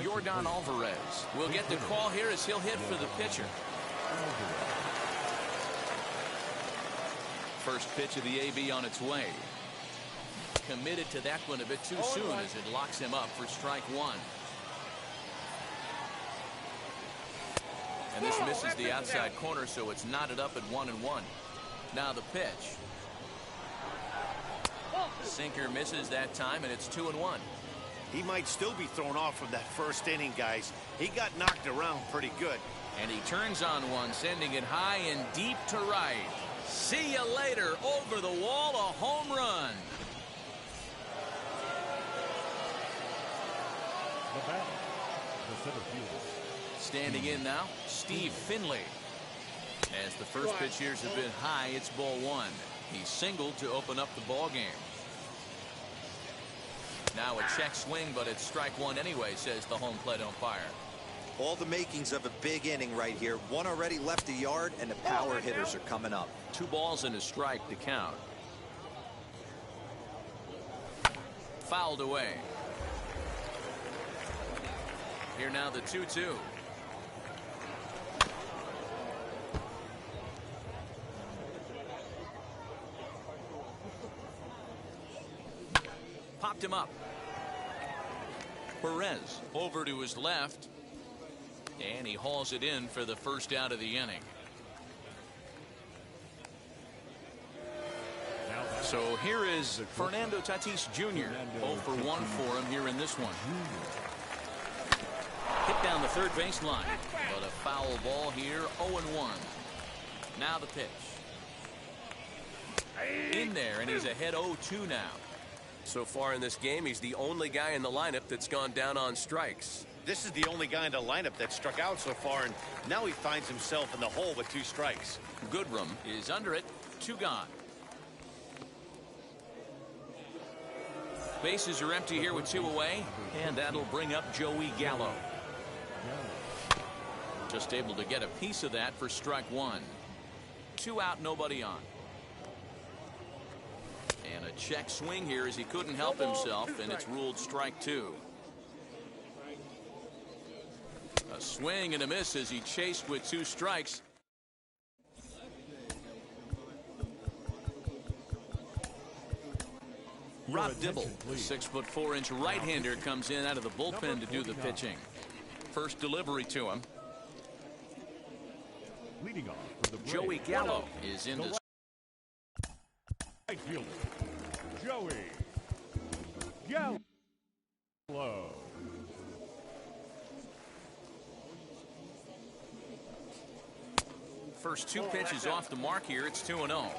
Yordan Alvarez will get the call here as he'll hit for the pitcher. First pitch of the AB on its way. Committed to that one a bit too soon as it locks him up for strike one. And this misses the outside corner, so it's knotted up at 1-1. Now the pitch. Sinker misses that time, and it's 2-1. He might still be thrown off from that first inning, guys. He got knocked around pretty good. And he turns on one, sending it high and deep to right. See you later. Over the wall, a home run. The batter, the center fielder. Standing in now, Steve Finley. As the first pitch here's a bit high, it's ball one. He singled to open up the ball game. Now a check swing, but it's strike one anyway, says the home plate umpire. All the makings of a big inning right here. One already left the yard, and the power hitters are coming up. 2 balls and a strike to count. Fouled away. Here now the 2-2. Popped him up. Perez over to his left, and he hauls it in for the first out of the inning. So here is Fernando Tatis Jr. 0 for 1 for him here in this one. Hit down the third baseline, but a foul ball here, 0-1. Now the pitch. In there, and he's ahead 0-2 now. So far in this game, he's the only guy in the lineup that's gone down on strikes. This is the only guy in the lineup that struck out so far, and now he finds himself in the hole with 2 strikes. Goodrum is under it, 2 gone. Bases are empty here with 2 away, and that'll bring up Joey Gallo. Just able to get a piece of that for strike one. 2 out, nobody on. And a check swing here as he couldn't help himself, and it's ruled strike 2. A swing and a miss as he chased with 2 strikes. Rob Dibble, 6'4" right-hander, comes in out of the bullpen to do the pitching. First delivery to him. Leading off for the Joey Gallo is in the right fielder, Joey Gallo. First 2 pitches off the mark here. It's 2-0.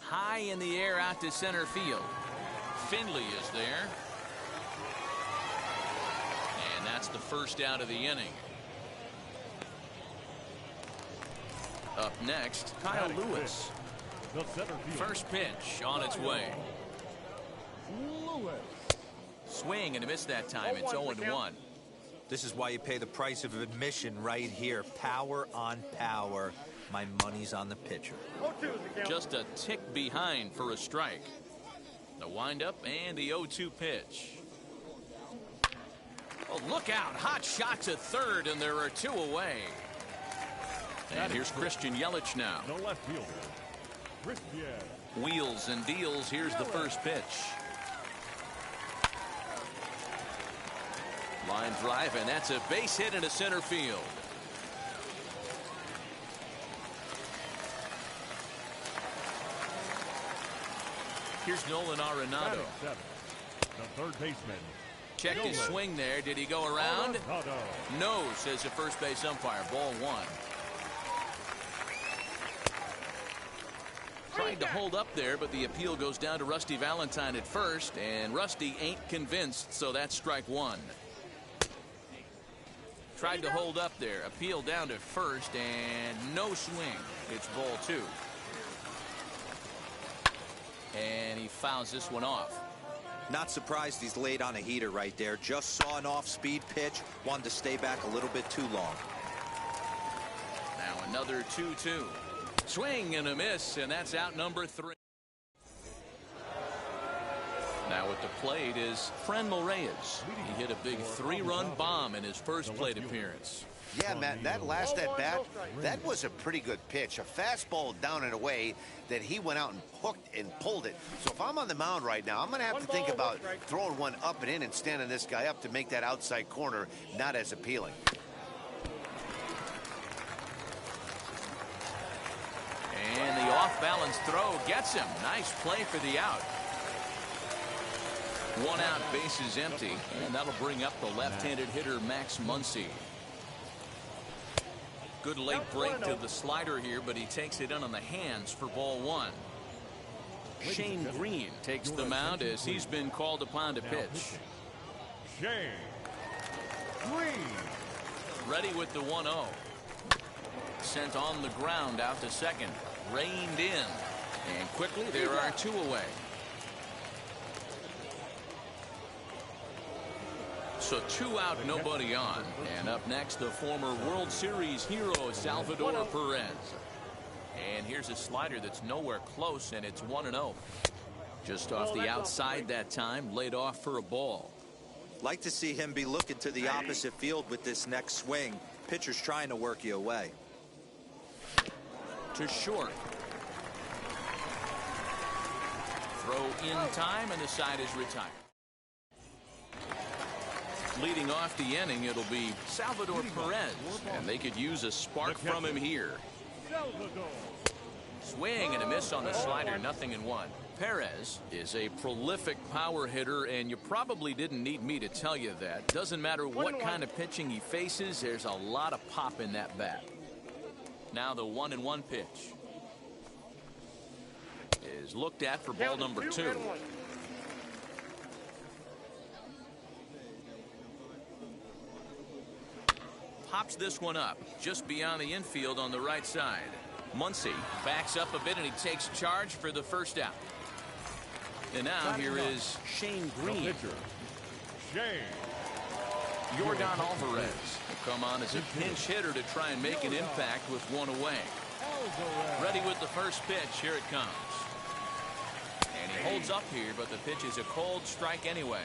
High in the air out to center field. Finley is there. And that's the first out of the inning. Up next, Kyle Lewis. First pitch on its way. Swing and a miss that time. It's 0-1. This is why you pay the price of admission right here. Power on power. My money's on the pitcher. Just a tick behind for a strike. The windup and the 0-2 pitch. Oh, look out. Hot shot to third, and there are 2 away. And here's Christian Yelich now. The left fielder, Wheels and deals. Here's the first pitch. Line drive, and that's a base hit into center field. Here's Nolan Arenado. The third baseman. Checked his swing there. Did he go around? No, says the first base umpire. Ball 1. Tried to hold up there, but the appeal goes down to Rusty Valentine at first, and Rusty ain't convinced, so that's strike 1. Tried to hold up there. Appeal down to first, and no swing. It's ball 2. And he fouls this one off. Not surprised he's laid on a heater right there. Just saw an off-speed pitch. Wanted to stay back a little bit too long. Now another 2-2. Swing and a miss, and that's out number 3. at the plate is Franmil Reyes. He hit a big 3-run bomb in his first plate appearance. Yeah, Matt, that last at-bat, that was a pretty good pitch. A fastball down and away that he went out and hooked and pulled it. So if I'm on the mound right now, I'm going to have to think about throwing one up and in and standing this guy up to make that outside corner not as appealing. And the off-balance throw gets him. Nice play for the out. 1 out, bases empty, and that'll bring up the left-handed hitter Max Muncy. Good late break to the slider here, but he takes it in on the hands for ball 1. Shane Green takes the mound as he's been called upon to pitch. Shane Green. Ready with the 1-0. Sent on the ground out to second. Reined in. And quickly there are 2 away. So 2 out, nobody on. And up next, the former World Series hero, Salvador Perez. And here's a slider that's nowhere close, and it's 1-0. Just off the outside that time, laid off for a ball. Like to see him be looking to the opposite field with this next swing. Pitcher's trying to work you away. To short. Throw in time, and the side is retired. Leading off the inning, it'll be Salvador Perez, and they could use a spark from him here. Swing and a miss on the slider, 0-1. Perez is a prolific power hitter, and you probably didn't need me to tell you that. Doesn't matter what kind of pitching he faces, there's a lot of pop in that bat. Now the 1-1 pitch is looked at for ball number 2. Pops this one up just beyond the infield on the right side. Muncy backs up a bit, and he takes charge for the first out. And now here is Shane Green. Shane Yordan Alvarez will come on as a pinch hitter to try and make an impact with 1 away. Ready with the first pitch. Here it comes. And he holds up here, but the pitch is a cold strike anyway.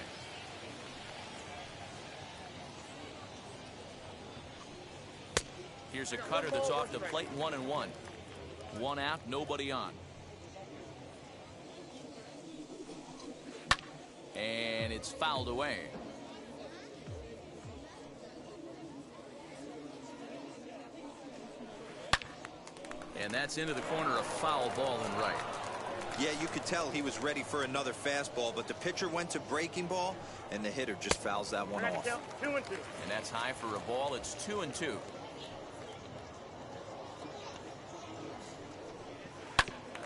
Here's a cutter that's off the plate, 1-1. 1 out, nobody on. And it's fouled away. And that's into the corner, a foul ball and right. Yeah, you could tell he was ready for another fastball, but the pitcher went to breaking ball, and the hitter just fouls that one off. 2-2. And that's high for a ball. It's 2-2.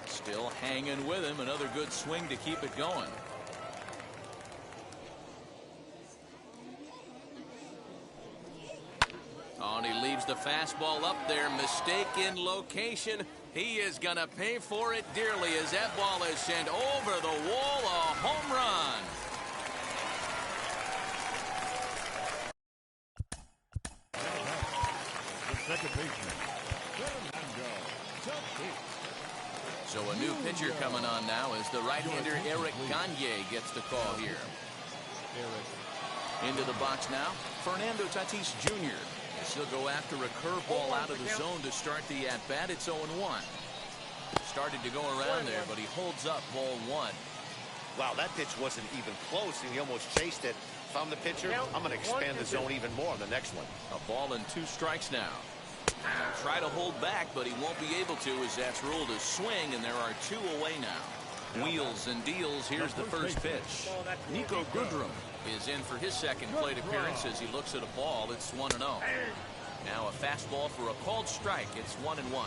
Still hanging with him. Another good swing to keep it going. Oh, and he leaves the fastball up there. Mistake in location. He is going to pay for it dearly as that ball is sent over the wall. A home run. The second baseman. So a new pitcher coming on now as the right-hander Eric Gagne gets the call here. Into the box now, Fernando Tatis Jr. He'll go after a curveball out of the zone to start the at-bat. It's 0-1. Started to go around there, but he holds up ball 1. Wow, that pitch wasn't even close, and he almost chased it. If I'm the pitcher, I'm going to expand the zone even more on the next one. A ball and 2 strikes now. Try to hold back, but he won't be able to as that's ruled a swing, and there are 2 away now. Wheels and deals. Here's the first pitch. Nico Goodrum is in for his second plate appearance as he looks at a ball. It's 1-0. Now a fastball for a called strike. It's 1-1.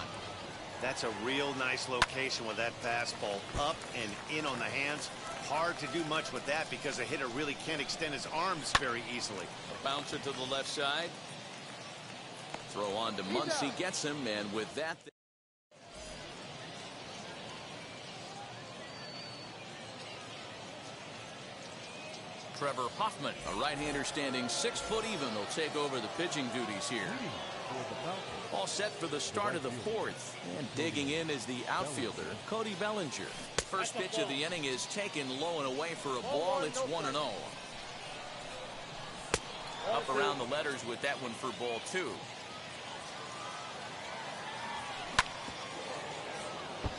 That's a real nice location with that fastball up and in on the hands. Hard to do much with that because a hitter really can't extend his arms very easily. A bouncer to the left side. Throw on to Muncy, gets him, and with that. Trevor Hoffman, a right-hander standing 6 foot even, will take over the pitching duties here. All set for the start of the 4th. And digging in is the outfielder, Cody Bellinger. First pitch of the inning is taken low and away for a ball. It's 1-0. Up around the letters with that one for ball 2.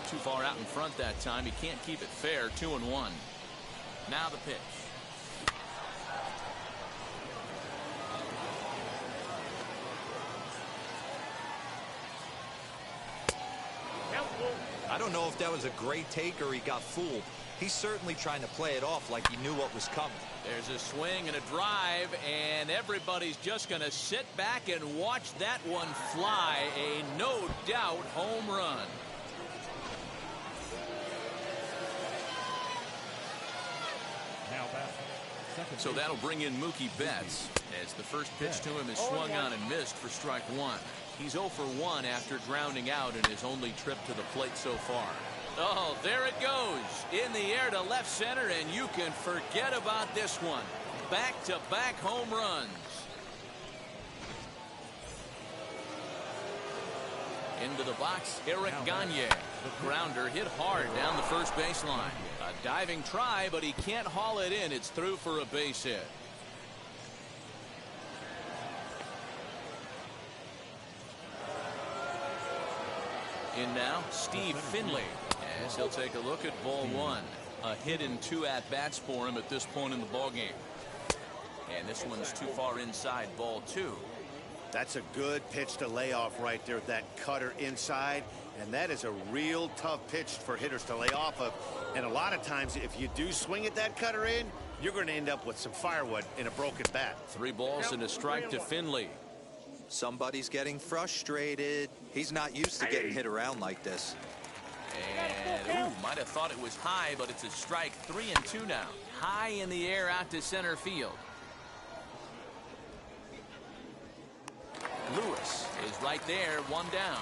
Too far out in front that time. He can't keep it fair. 2-1. Now the pitch. I don't know if that was a great take or he got fooled. He's certainly trying to play it off like he knew what was coming. There's a swing and a drive, and everybody's just going to sit back and watch that one fly. A no doubt home run. So that'll bring in Mookie Betts as the first pitch to him is swung on and missed for strike 1. He's 0 for 1 after grounding out in his only trip to the plate so far. Oh, there it goes. In the air to left center, and you can forget about this one. Back-to-back home runs. Into the box, Eric Gagne. The grounder hit hard down the first baseline. A diving try, but he can't haul it in. It's through for a base hit. In now, Steve Finley, as he'll take a look at ball 1. A hit in 2 at-bats for him at this point in the ballgame. And this one's too far inside, ball 2. That's a good pitch to lay off right there, that cutter inside. And that is a real tough pitch for hitters to lay off of. And a lot of times, if you do swing at that cutter in, you're going to end up with some firewood in a broken bat. 3 balls and a strike to Finley. Somebody's getting frustrated. He's not used to getting hit around like this. And, might have thought it was high, but it's a strike. 3-2 now. High in the air out to center field. Lewis is right there, 1 down.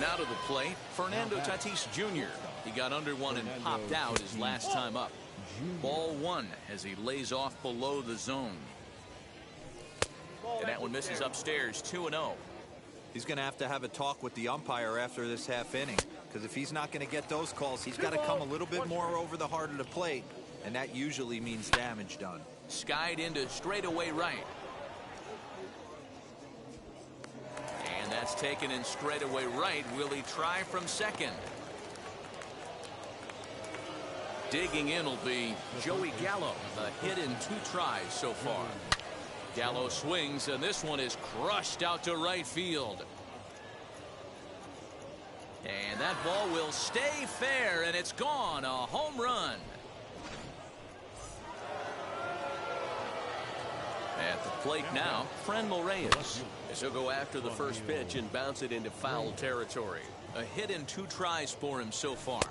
Now to the plate, Fernando Tatis Jr. He got under one and popped out his last time up. Ball 1 as he lays off below the zone. And that one misses upstairs, 2-0. He's going to have a talk with the umpire after this half inning, because if he's not going to get those calls, he's got to come a little bit more over the heart of the plate, and that usually means damage done. Skied into straightaway right. And that's taken in straightaway right. Will he try from second? Digging in will be Joey Gallo. A hit in 2 tries so far. Gallo swings, and this one is crushed out to right field. And that ball will stay fair, and it's gone. A home run. At the plate now, Franmil Reyes. He'll go after the first pitch and bounce it into foul territory. A hit in 2 tries for him so far.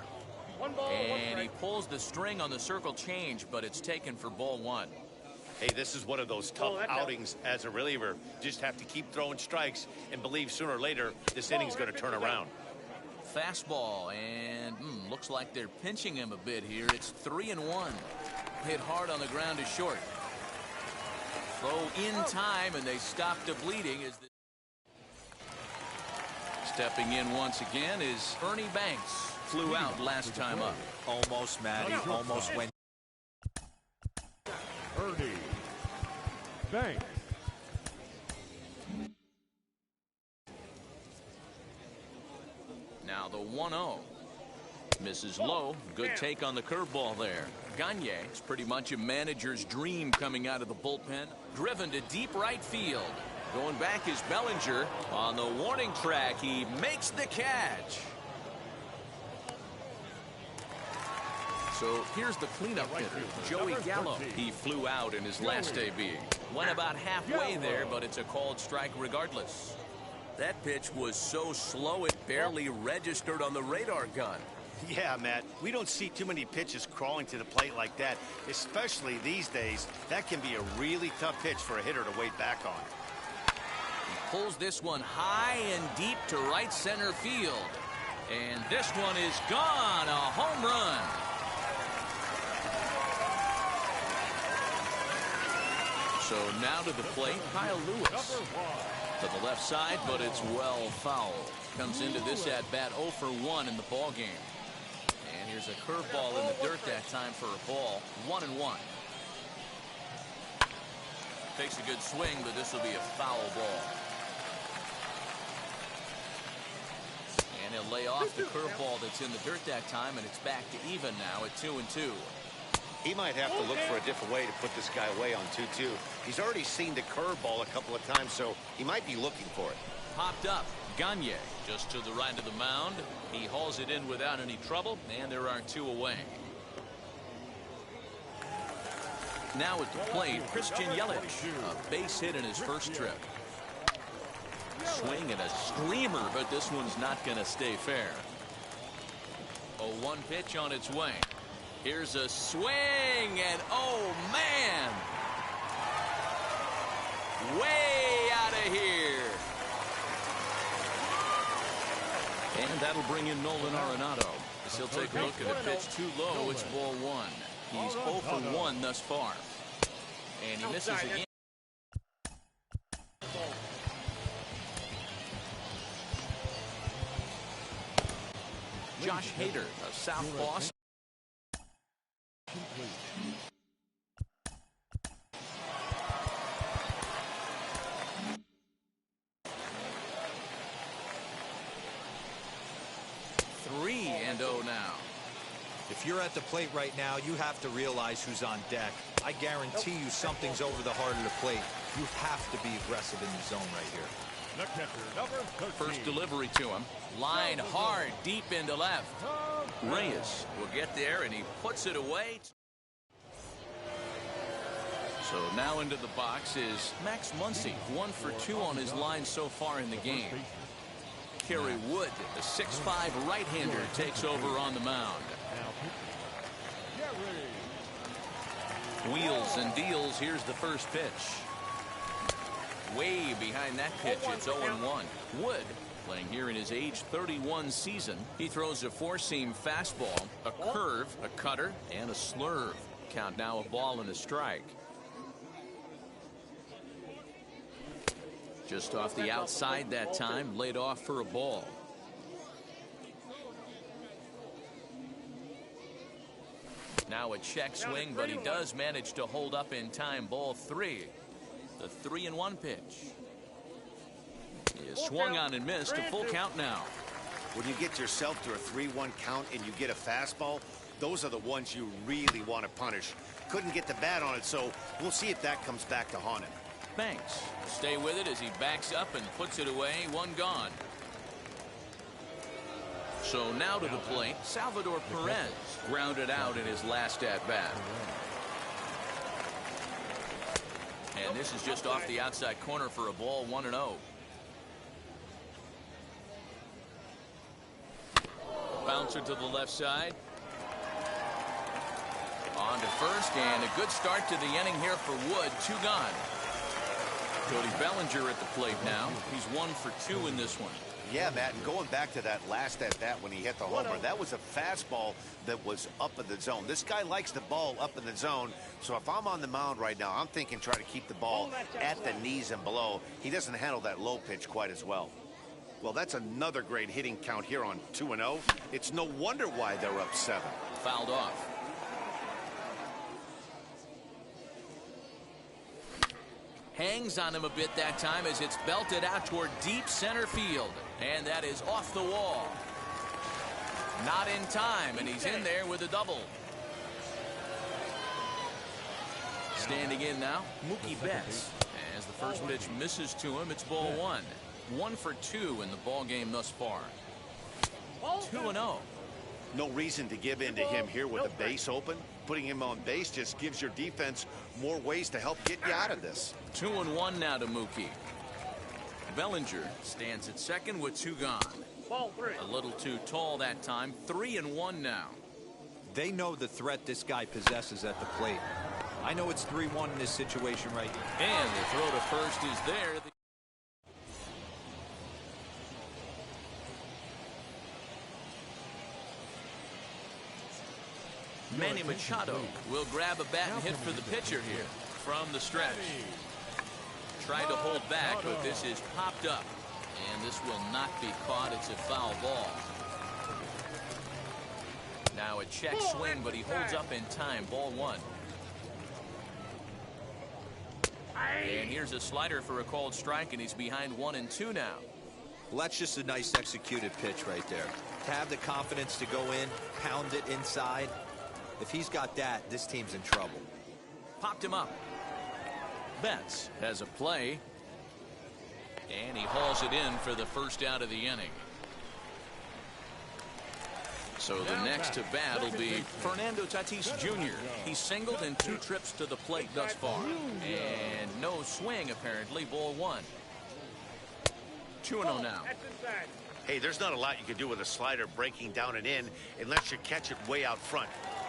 And he pulls the string on the circle change, but it's taken for ball 1. Hey, this is one of those tough outings as a reliever. Just have to keep throwing strikes and believe sooner or later this inning's going to turn around. Fastball, and looks like they're pinching him a bit here. It's 3-1. Hit hard on the ground to short. Throw in time, and they stop the bleeding. Stepping in once again is Ernie Banks. Flew out last time up. Almost, Matty. Almost went. Ernie Banks. Now the 1-0. Misses low. Good take on the curveball there. Gagne is pretty much a manager's dream coming out of the bullpen. Driven to deep right field. Going back is Bellinger. On the warning track, he makes the catch. So here's the cleanup hitter, Joey Gallo. He flew out in his last AB. Went about halfway there, but it's a called strike regardless. That pitch was so slow it barely registered on the radar gun. Yeah, Matt, we don't see too many pitches crawling to the plate like that, especially these days. That can be a really tough pitch for a hitter to wait back on. He pulls this one high and deep to right center field. And this one is gone, a home run. So now to the plate, Kyle Lewis. To the left side, but it's well fouled. Comes into this at-bat 0 for 1 in the ball game. And here's a curveball in the dirt that time for a ball. 1-1. Takes a good swing, but this will be a foul ball. And he'll lay off the curveball that's in the dirt that time, and it's back to even now at 2-2. He might have to look for a different way to put this guy away on 2-2. He's already seen the curveball a couple of times, so he might be looking for it. Popped up. Gagne just to the right of the mound. He hauls it in without any trouble, and there are 2 away. Now at the plate, Christian Yelich. A base hit in his first trip. Swing and a screamer, but this one's not going to stay fair. 0-1 pitch on its way. Here's a swing, and oh man! Way out of here. And that'll bring in Nolan Arenado. As he'll take a look at the pitch too low. It's ball 1. He's 0 for 1 thus far. And he misses again. Josh Hader, a southpaw. Three and 0 now. If you're at the plate right now, you have to realize who's on deck. I guarantee you something's over the heart of the plate. You have to be aggressive in the zone right here. The catcher, number 13. First delivery to him. Line hard, deep into left. Reyes will get there, and he puts it away. So now into the box is Max Muncy. 1 for 2 on his line so far in the game. Kerry Wood, the 6'5" right-hander, takes over on the mound. Wheels and deals. Here's the first pitch. Way behind that pitch. It's 0-1. Wood, playing here in his age 31 season. He throws a four-seam fastball, a curve, a cutter, and a slurve. Count now a ball and a strike. Just off the outside that time, laid off for a ball. Now a check swing, but he does manage to hold up in time. Ball 3. The 3-1 pitch. He is swung on and missed. A full count now. When you get yourself to a 3-1 count and you get a fastball, those are the ones you really want to punish. Couldn't get the bat on it, so we'll see if that comes back to haunt him. Banks stay with it as he backs up and puts it away. One gone. So now to the plate, Salvador Perez grounded out in his last at-bat. And this is just off the outside corner for a ball. 1-0. Bouncer to the left side. On to first, and a good start to the inning here for Wood. 2 gone. Cody Bellinger at the plate now. He's 1 for 2 in this one. Yeah, Matt, and going back to that last at-bat when he hit the homer, that was a fastball that was up in the zone. This guy likes the ball up in the zone, so if I'm on the mound right now, I'm thinking try to keep the ball at the knees and below. He doesn't handle that low pitch quite as well. Well, that's another great hitting count here on 2-0. It's no wonder why they're up 7. Fouled off. Hangs on him a bit that time as it's belted out toward deep center field. And that is off the wall. Not in time, and he's in there with a double. Standing in now, Mookie Betts. As the first pitch misses to him, it's ball 1. 1 for 2 in the ball game thus far. 2-0. No reason to give in to him here with the base open. Putting him on base just gives your defense more ways to help get you out of this. 2-1 now to Mookie. Bellinger stands at second with 2 gone. Ball 3. A little too tall that time. 3-1 now. They know the threat this guy possesses at the plate. I know it's 3-1 in this situation right here. And the throw to first is there. Manny Machado will grab a bat and hit for the pitcher here. from the stretch. Tried to hold back, but this is popped up. And this will not be caught. It's a foul ball. Now a check swing, but he holds up in time. Ball 1. And here's a slider for a called strike, and he's behind 1-2 now. Well, that's just a nice executed pitch right there. To have the confidence to go in, pound it inside. If he's got that, this team's in trouble. Popped him up. Betts has a play. And he hauls it in for the first out of the inning. So the next to bat will be Fernando Tatis Jr. He's singled in 2 trips to the plate thus far. And no swing, apparently. Ball 1. 2-0 now. Hey, there's not a lot you can do with a slider breaking down and in unless you catch it way out front.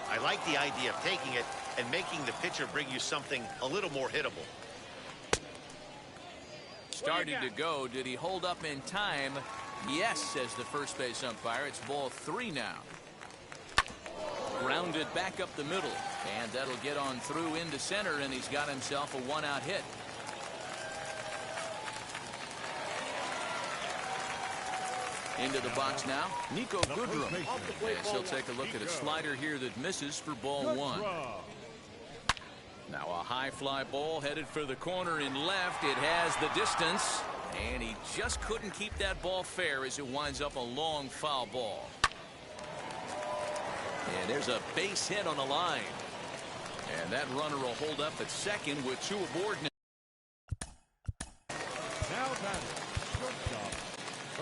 I like the idea of taking it and making the pitcher bring you something a little more hittable. Started to go. Did he hold up in time? Yes, says the first base umpire. It's ball 3 now. Grounded back up the middle. And that'll get on through into center, and he's got himself a 1-out hit. Into the box now, Niko Goodrum. Yes, he'll take a look at a slider here that misses for ball 1. Now a high fly ball headed for the corner in left. It has the distance, and he just couldn't keep that ball fair as it winds up a long foul ball. And there's a base hit on the line. And that runner will hold up at second with 2 aboard now. Now batting, shortstop,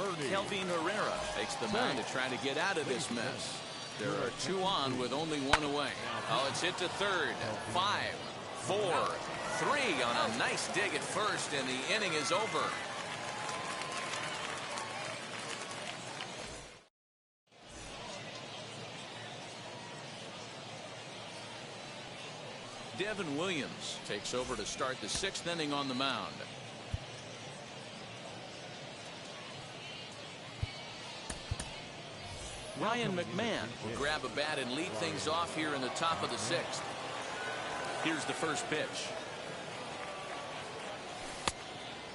Ernie. Kelvin Herrera takes the mound to try to get out of this mess. There are 2 on with only 1 away. Oh, it's hit to third. 5, 4, 3 on a nice dig at first, and the inning is over. Devin Williams takes over to start the 6th inning on the mound. Ryan McMahon will grab a bat and lead things off here in the top of the 6th. Here's the first pitch.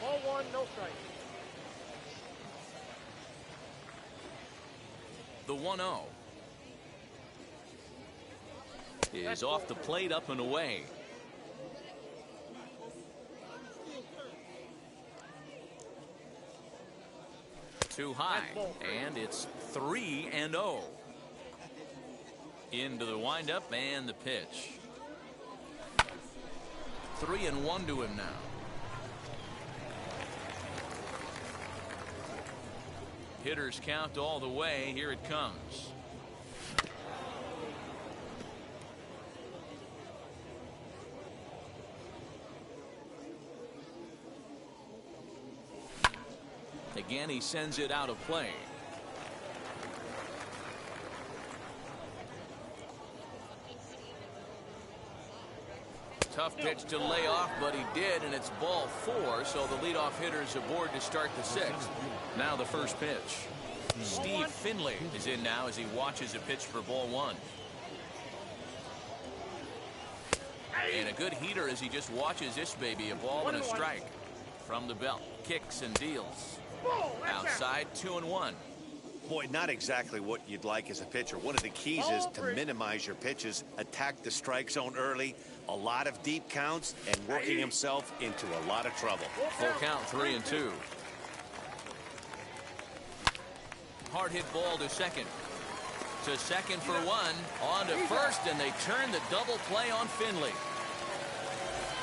Ball 1, no strike. The 1-0 is off the plate, up and away. Too high, and it's 3-0. Into the windup and the pitch. 3-1 to him now. Hitters count all the way. Here it comes. Again, he sends it out of play. Tough pitch to lay off, but he did, and it's ball 4, so the leadoff hitter is aboard to start the 6th. Now the first pitch. Steve Finley is in now as he watches a pitch for ball 1. And a good heater as he just watches this baby. A ball and a strike. From the belt, kicks and deals. Outside, 2-1. Boy, not exactly what you'd like as a pitcher. One of the keys is to minimize your pitches, attack the strike zone early, a lot of deep counts, and working himself into a lot of trouble. Full count, 3-2. Hard hit ball to second. To second for 1. On to first, and they turn the double play on Finley.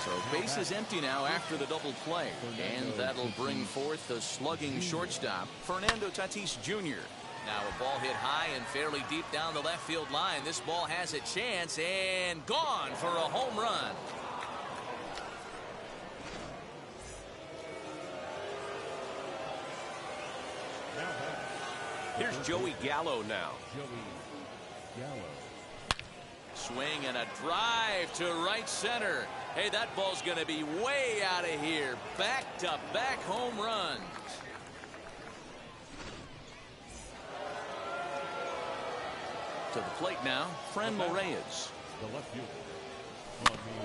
So base is empty now after the double play, and that'll bring forth the slugging shortstop, Fernando Tatis Jr. Now a ball hit high and fairly deep down the left field line. This ball has a chance, and gone for a home run. Here's Joey Gallo now. Joey Gallo. Swing and a drive to right center. Hey, that ball's going to be way out of here. Back-to-back home runs. To the plate now, Fran Reyes. The left fielder.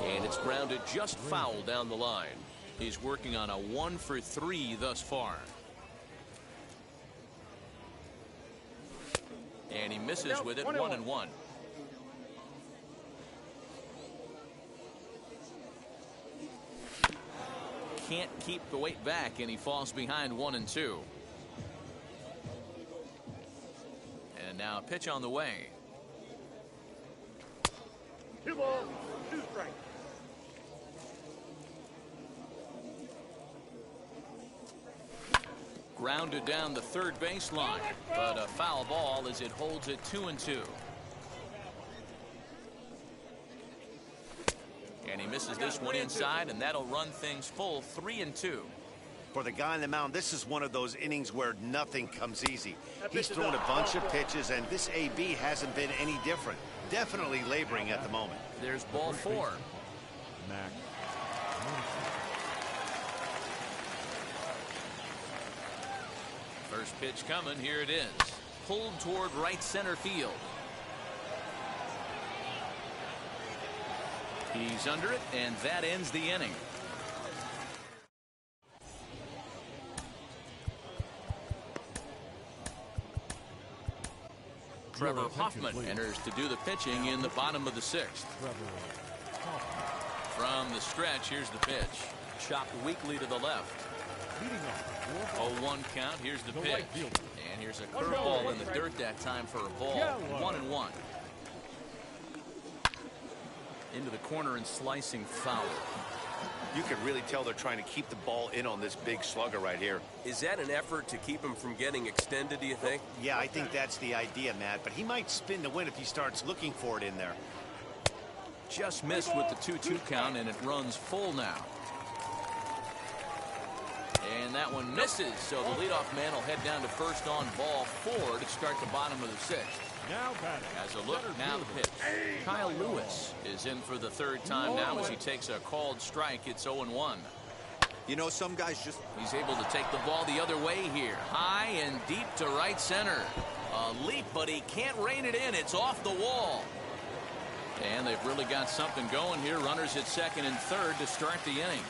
And it's grounded just foul down the line. He's working on a 1 for 3 thus far. And he misses with it, 1-1. Can't keep the weight back, and he falls behind 1-2. And now a pitch on the way. 2 balls, 2 strikes. Grounded down the third baseline, but a foul ball as it holds it 2-2. And he misses this one inside, and that'll run things full 3-2. For the guy on the mound, this is one of those innings where nothing comes easy. He's thrown a bunch of pitches, and this AB hasn't been any different. Definitely laboring at the moment. There's ball 4. Max. First pitch coming. Here it is. Pulled toward right center field. He's under it, and that ends the inning. Trevor Hoffman enters to do the pitching in the bottom of the 6th. From the stretch, here's the pitch. Chopped weakly to the left. 0-1 count. Here's the pitch. And here's a curveball in the dirt that time for a ball. 1-1. Into the corner and slicing foul. You can really tell they're trying to keep the ball in on this big slugger right here. Is that an effort to keep him from getting extended, do you think? Yeah, I think that's the idea, Matt. But he might spin to win if he starts looking for it in there. Just missed with the 2-2 count, and it runs full now. And that one misses, so the leadoff man will head down to first on ball 4 to start the bottom of the 6th. Now batting. As a look, now the pitch. Kyle Lewis is in for the 3rd time now as he takes a called strike. It's 0-1. You know, some guys just... He's able to take the ball the other way here. High and deep to right center. A leap, but he can't rein it in. It's off the wall. And they've really got something going here. Runners at 2nd and 3rd to start the inning.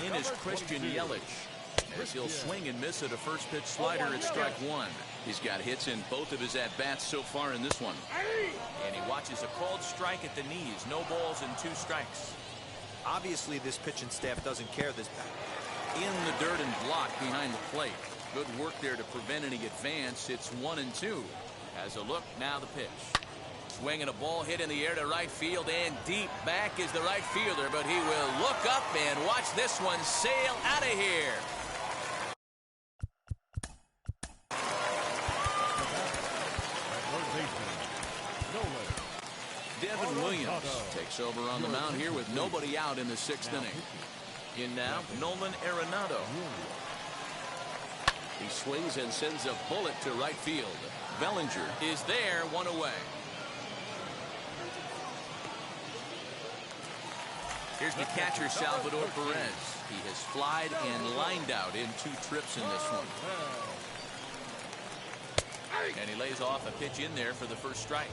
In is Christian Yelich, as he'll swing and miss at a first pitch slider at strike 1. He's got hits in both of his at-bats so far in this one. And he watches a called strike at the knees. No balls and 2 strikes. Obviously, this pitching staff doesn't care this bad. In the dirt and blocked behind the plate. Good work there to prevent any advance. It's 1-2. As a look, now the pitch. Swinging a ball hit in the air to right field, and deep back is the right fielder, but he will look up and watch this one sail out of here. Devin Williams takes over on the mound here with nobody out in the 6th inning. In now, Nolan Arenado. He swings and sends a bullet to right field. Bellinger is there, 1 away. Here's the catcher, Salvador Perez. He has flied and lined out in 2 trips in this one. And he lays off a pitch in there for the first strike.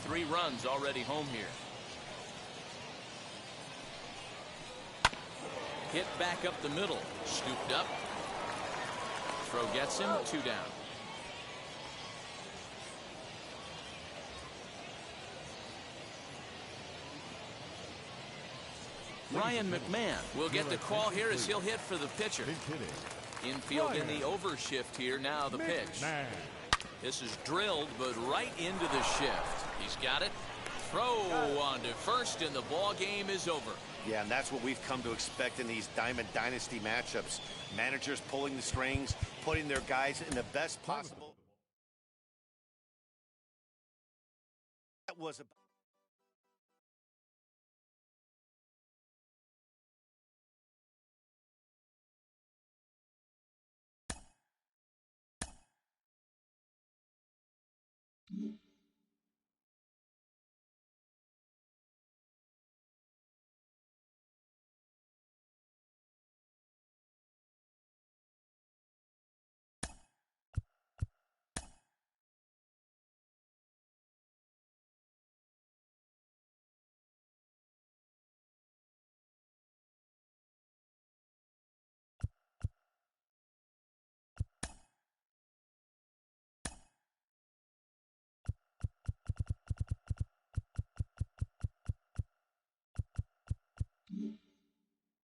3 runs already home here. Hit back up the middle. Scooped up. Throw gets him. 2 down. Ryan McMahon will get the call here as he'll hit for the pitcher. Infield in the overshift here. Now the pitch. This is drilled, but right into the shift. He's got it. Throw on to first, and the ball game is over. Yeah, and that's what we've come to expect in these Diamond Dynasty matchups. Managers pulling the strings, putting their guys in the best possible. That was a